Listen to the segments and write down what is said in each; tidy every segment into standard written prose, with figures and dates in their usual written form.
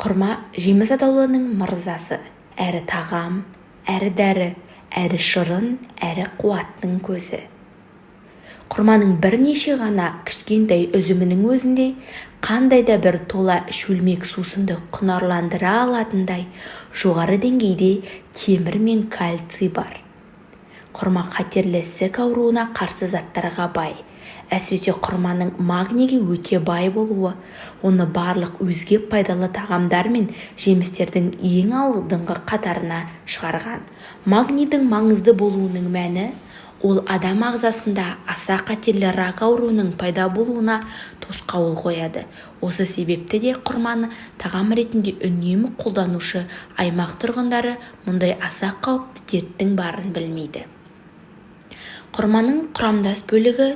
Құрма жеміс атаулының мырзасы, әрі тағам, әрі дәрі, әрі шырын, әрі қуаттың көзі. Құрманың бірнеше ғана кішкентай үзімінің өзінде қандай да бір тола шөлмек сусынды құнарландыра алатындай жоғары деңгейде темір мен кальций бар. Құрма қатерлі ісік ауруына қарсы заттарға бай. Әсіресе құрманың магнийге өте бай болуы, оны барлық өзге пайдалы тағамдар мен жемістердің ең алдыңғы қатарына шығарған. Магнийдің маңызды болуының мәні, ол адам ағзасында аса қатерлі рак ауруының пайда болуына тосқауыл қояды. Осы себепті де құрманы тағам ретінде үнемі қолданушы аймақ тұрғындары мұндай аса қауіпті дерттің барын білмейді. Құрманың құрамдас бөлігі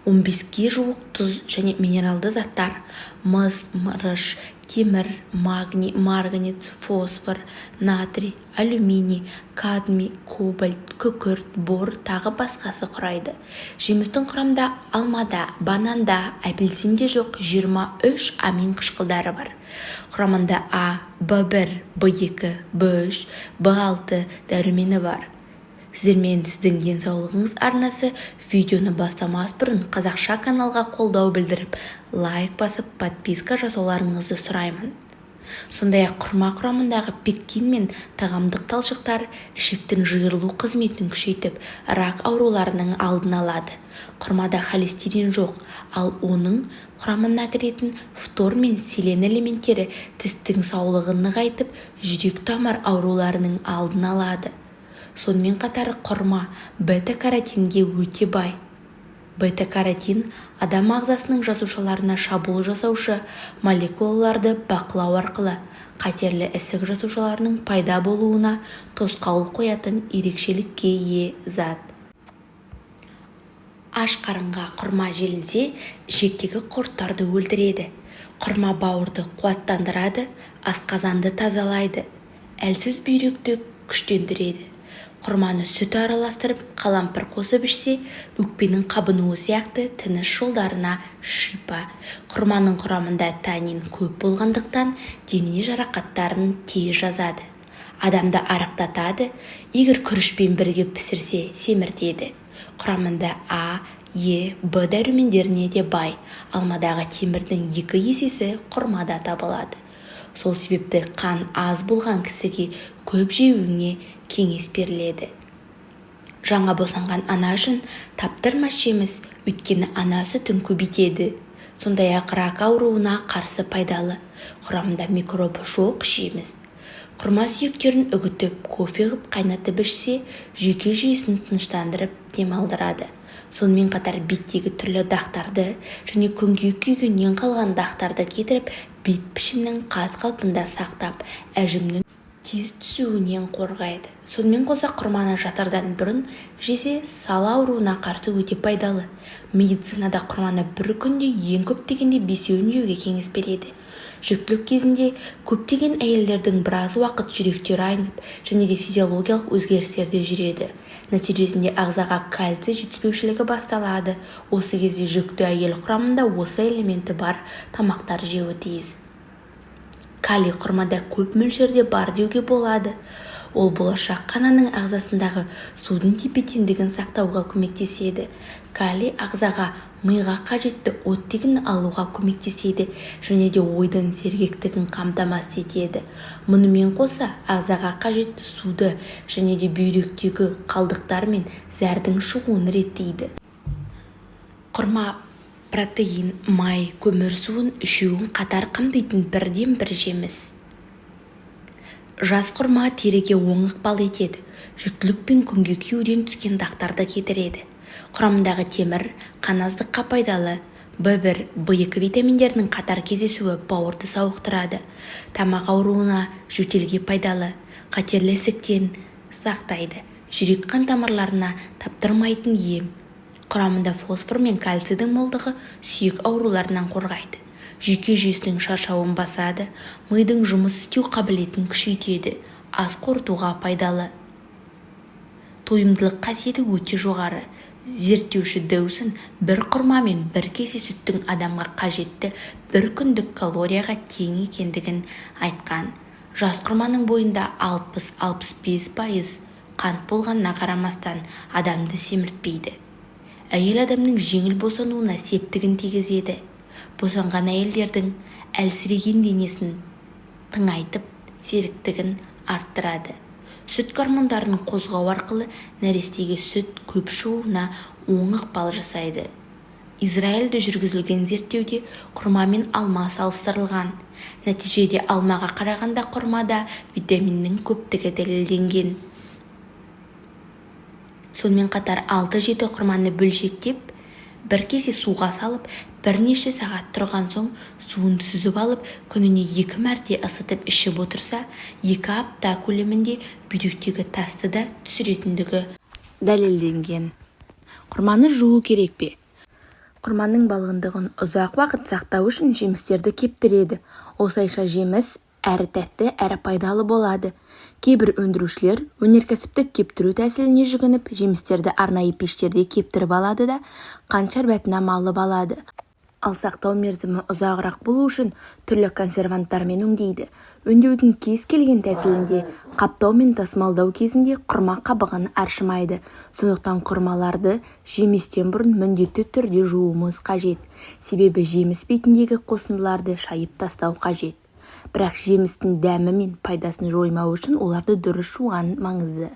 15-ге жуық тұз және минералды заттар: мыс, мырыш, темір, магний, марганец, фосфор, натрий, алюминий, кадмий, кобальт, күкірт, бор тағы басқасы құрайды. Жемістің құрамында алмада, бананда, апельсинде жоқ 23 амин қышқылдары бар. Құрамында А, В1, В2, В3, В6 дәрумені бар. Сіздермен сіздің денсаулығыңыз арнасы видеоны бастамас бұрын қазақша каналға қолдау білдіріп, лайк басып, подписка жасауларыңызды сұраймын. Сондай-ақ құрма құрамындағы пектин мен тағамдық талшықтар ішектің жиырылу қызметін күшейтіп, рак ауруларының алдын алады. Құрмада холестерин жоқ, ал оның құрамына кіретін фтор мен селен элементтері тістің саулығын нығайтып, жүрек-тамыр ауруларының алдын алады. Сонымен қатар құрма бета-каротинге өте бай. Бета-каротин адам ағзасының жасушаларына шабуыл жасаушы молекулаларды бақылау арқылы қатерлі ісік жасушаларының пайда болуына тосқауыл қоятын ерекшелікке ие зат. Аш қарынға құрма желінсе, ішектегі құрттарды өлтіреді. Құрма бауырды қуаттандырады, асқазанды тазалайды, әлсіз бүйректі күштендіреді. Құрманы сүт араластырып, қалампыр қосып ішсе, өкпенің қабынуы сияқты тыныс жолдарына шипа. Құрманың құрамында танин көп болғандықтан дене жарақаттарын тез жазады. Адамды арықтатады, егер күрішпен бірге пісірсе, семіртеді. Құрамында А, Е, Б дәрумендеріне де бай. Алмадағы темірдің 2 есесі құрмада табылады. Сол себепті қан аз болған кісіге көп жеуіңе кеңес беріледі. Жаңа босанған ана үшін таптырмас жеміс, өйткені ана сүтін көбейтеді. Сондай-ақ рак ауруына қарсы пайдалы. Құрамында микробы жоқ жеміс. Құрма сүйектерін үгітіп, кофе ғып қайнатып ішсе, жүйке жүйесін тыныштандырып, демалдырады. Сонымен қатар беттегі түрлі дақтарды және күнге күйгеннен қалған дақтарды кетіріп, бет пішіннің қаз қалпында сақтап, әжімнің тез түсуінен қорғайды. Сонымен қоса құрманы жатардан бұрын жесе сал ауруына қарсы өте пайдалы. Медицинада құрманы бір күнде ең көп дегенде 5-еуін жеуге кеңес береді. Жүктілік кезінде көптеген әйелдердің біраз уақыт жүректері айнып және де физиологиялық өзгерістерде жүреді. Нәтижесінде ағзаға кальций жетіспеушілігі басталады. Осы кезде жүкті әйел құрамында осы элементі бар тамақтар жеуі тиіс. Калий құрмада көп мөлшерде бар деуге болады. Ол болашақ қананың ағзасындағы судың тепе-теңдігін сақтауға көмектеседі. Калий ағзаға, миға қажетті оттегін алуға көмектеседі және де ойдың сергектігін қамтамасыз етеді. Мұнымен қоса ағзаға қажетті суды және де бүйректегі қалдықтар мен зәрдің шығуын реттейді. Құрма протеин, май, көмір суын үшеуін қатар қамтитын бірден бір жеміс. Жас құрма теріге оң ықпал етеді. Жүктілік пен күнге күйеуден түскен дақтарды кетіреді. Құрамындағы темір қаназдыққа пайдалы. В1, В2 витаминдерінің қатар кездесуі бауырды сауықтырады. Тамақ ауруына, жөтелге пайдалы. Қатерлі ісіктен сақтайды. Жүрек қан тамырларына таптырмайтын ем. Құрамында фосфор мен кальцийдің молдығы сүйек ауруларынан қорғайды. Жүйке жүйесінің шаршауын басады, мидың жұмыс істеу қабілетін күшейтеді, ас қорытуға пайдалы. Тойымдылық қасиеті өте жоғары. Зерттеуші Дөусон бір құрма мен бір кесе сүттің адамға қажетті бір күндік калорияға тең екендігін айтқан. Жас құрманың бойында 60-65% қант болғанына қарамастан адамды семіртпейді. Әйел адамның жеңіл босануына септігін тигізеді. Босанған әйелдердің әлсіреген денесін тыңайтып, серіктігін арттырады. Сүт гормондарын қозғау арқылы нәрестеге сүт көп шығуына оң ықпал жасайды. Израильде жүргізілген зерттеуде құрма мен алма салыстырылған. Нәтижеде алмаға қарағанда құрмада витаминнің көптігі дәлелденген. Сонымен қатар 6-7 құрманы бөлшектеп, бір кесе суға салып, бірнеше сағат тұрған соң суын сүзіп алып, күніне 2 мәрте ысытып ішіп отырса, 2 апта көлемінде бүйректегі тасты да түсіретіндігі дәлелденген. Құрманы жуу керек пе? Құрманың балғындығын ұзақ уақыт сақтау үшін жемістерді кептіреді. Осылайша жеміс әрі тәтті, әрі пайдалы болады. Кейбір өндірушілер өнеркәсіптік кептіру тәсіліне жүгініп, жемістерді арнайы пештерде кептіріп алады да қант шәрбәтіне малып алады. Ал сақтау мерзімі ұзағырақ болу үшін түрлі консерванттармен өңдейді. Өңдеудің кез келген тәсілінде қаптау мен тасымалдау кезінде құрма қабығын аршымайды. Сондықтан құрмаларды жеместен бұрын міндетті түрде жууымыз қажет. Себебі жеміс бетіндегі қосындыларды шайып тастау қажет. Бірақ жемістің дәмі мен пайдасын жоймау үшін оларды дұрыс жуған маңызды.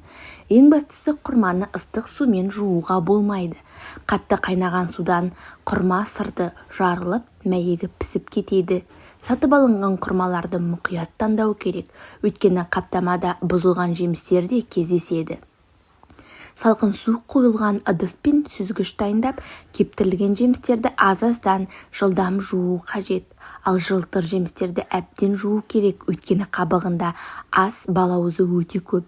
Ең бастысы құрманы ыстық сумен жууға болмайды. Қатты қайнаған судан құрма сырты жарылып, мәйегі пісіп кетеді. Сатып алынған құрмаларды мұқият таңдау керек, өйткені қаптамада бұзылған жемістер де кездеседі. Салқын су қойылған ыдыс пен сүзгіш дайындап, кептірілген жемістерді аз-аздан жылдам жуу қажет. Ал жылтыр жемістерді әбден жуу керек, өйткені қабығында ас балауызы өте көп.